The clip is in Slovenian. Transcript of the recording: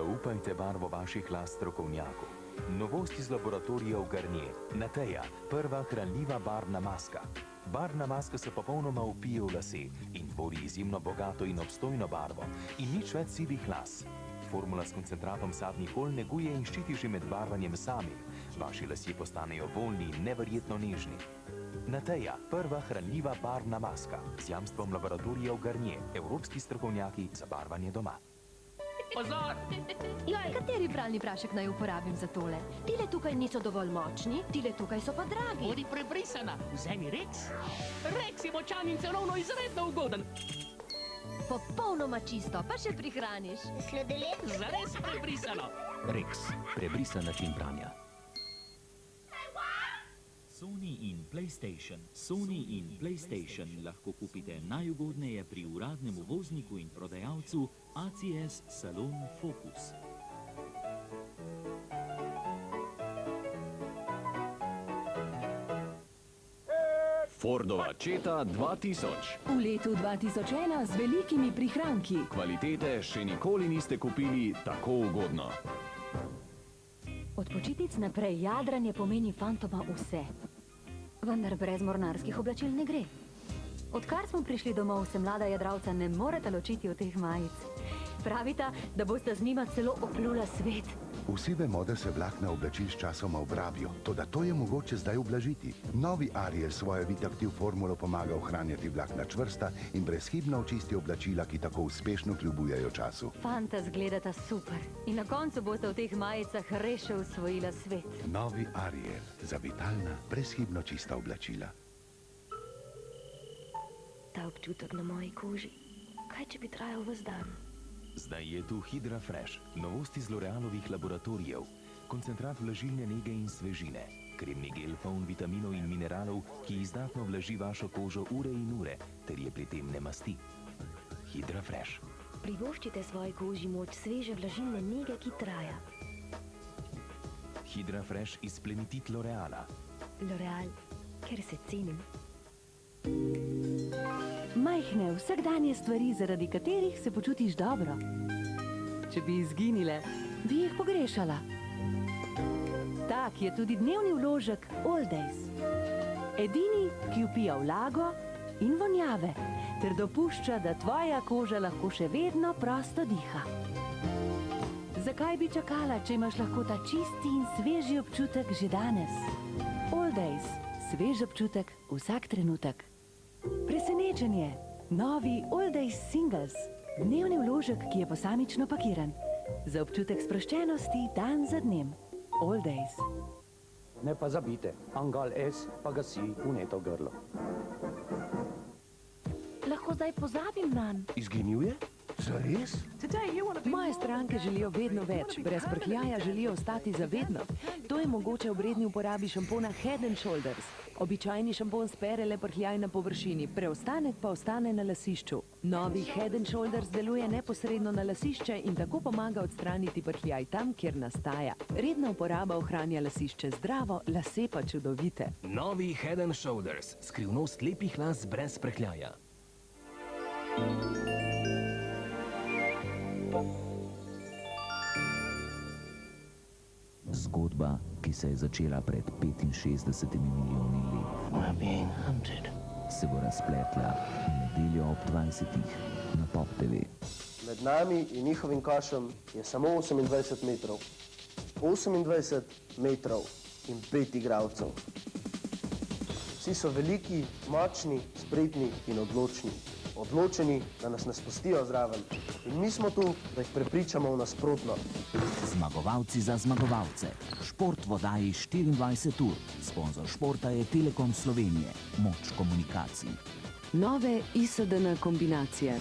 Zaupajte barvo vaših las strokovnjaku. Novost iz laboratorijev Garnier. Nateja, prva hranljiva barvna maska. Barvna maska se popolnoma vpije v lase in tvori izjemno bogato in obstojno barvo in nič več sivih las. Formula s koncentratom sadnih olj neguje in ščiti že med barvanjem samim. Vaši lasje postanejo voljni in neverjetno nežni. Nateja, prva hranljiva barvna maska z jamstvom laboratorijev Garnier, evropski strokovnjaki za barvanje doma. Pozor! Joj, kateri pralni prašek naj uporabim za tole? Tile tukaj niso dovolj močni, tile tukaj so pa dragi. Bodi prebrisana, vzemi Rex. Rex je močan in cenovno izredno ugoden. Popolnoma čisto, pa še prihraniš. Sladoled? Zares prebrisano. Rex, prebrisan način pranja. Sony in PlayStation. Sony in PlayStation lahko kupite najugodneje pri uradnem uvozniku in prodajalcu ACS Salon Focus. Fordova četa 2000. V letu 2001 z velikimi prihranki. Kvalitete še nikoli niste kupili tako ugodno. Od počitnic naprej jadranje pomeni fantoma vse. Vendar brez mornarskih oblačil ne gre. Odkar smo prišli domov, se mlada jadralca ne moreta ločiti od teh majic. Pravita, da boste z njima celo oplula svet. Vsi vemo, da se vlakna oblačil s časoma obrabijo, toda to je mogoče zdaj ublažiti. Novi Ariel svojo Vitaktiv formulo pomaga ohranjati vlakna čvrsta in brezhibno očisti oblačila, ki tako uspešno kljubujejo času. Fanta zgledata super in na koncu boste v teh majicah res še osvojila svet. Novi Ariel za vitalna, brezhibno čista oblačila. Ta občutek na moji koži. Kaj, če bi trajal ves dan? Zdaj je tu Hydra Fresh, novost iz L'Orealovih laboratorijev. Koncentrat vlažilne nege in svežine. Kremni gel poln vitaminov in mineralov, ki izdatno vlaži vašo kožo ure in ure, ter je pri tem ne masti. Hydra Fresh. Privoščite svoji koži moč sveže vlažilne nege, ki traja. Hydra Fresh iz plenitit L'Oreala. L'Oreal, ker se cenim. Majhne, vsakdanje stvari, zaradi katerih se počutiš dobro. Če bi izginile, bi jih pogrešala. Tak je tudi dnevni vložek All Days. Edini, ki vpija vlago in vonjave, ter dopušča, da tvoja koža lahko še vedno prosto diha. Zakaj bi čakala, če imaš lahko ta čisti in sveži občutek že danes? All Days, svež občutek vsak trenutek. Presenečenje, novi All Days Singles, dnevni vložek, ki je posamično pakiran. Za občutek sproščenosti dan za dnem. All Days. Ne pa zabite, Angal S pa gasi vneto grlo. Lahko zdaj pozabim nanj. Izginil je? Zares? Moje stranke želijo vedno več, brez prhljaja želijo ostati za vedno. To je mogoče ob redni uporabi šampona Head & Shoulders. Običajni šampon spere le prhljaj na površini, preostanek pa ostane na lasišču. Novi Head & Shoulders deluje neposredno na lasišče in tako pomaga odstraniti prhljaj tam, kjer nastaja. Redna uporaba ohranja lasišče zdravo, lase pa čudovite. Novi Head & Shoulders, skrivnost lepih las brez prhljaja. Zgodba, ki se je začela pred 65 milijoni let, se bo razpletla v nedeljo ob 20. na Pop TV. Med nami in njihovim košem je samo 28 metrov. 28 metrov in 5 igralcev. Vsi so veliki, močni, spretni in odločni. Odločeni, da nas ne spustijo zraven. In mi smo tu, da jih prepričamo v nasprotno. Zmagovalci za zmagovalce. Šport v oddaji 24 ur. Sponzor športa je Telekom Slovenije. Moč komunikacij. Nove ISDN kombinacije.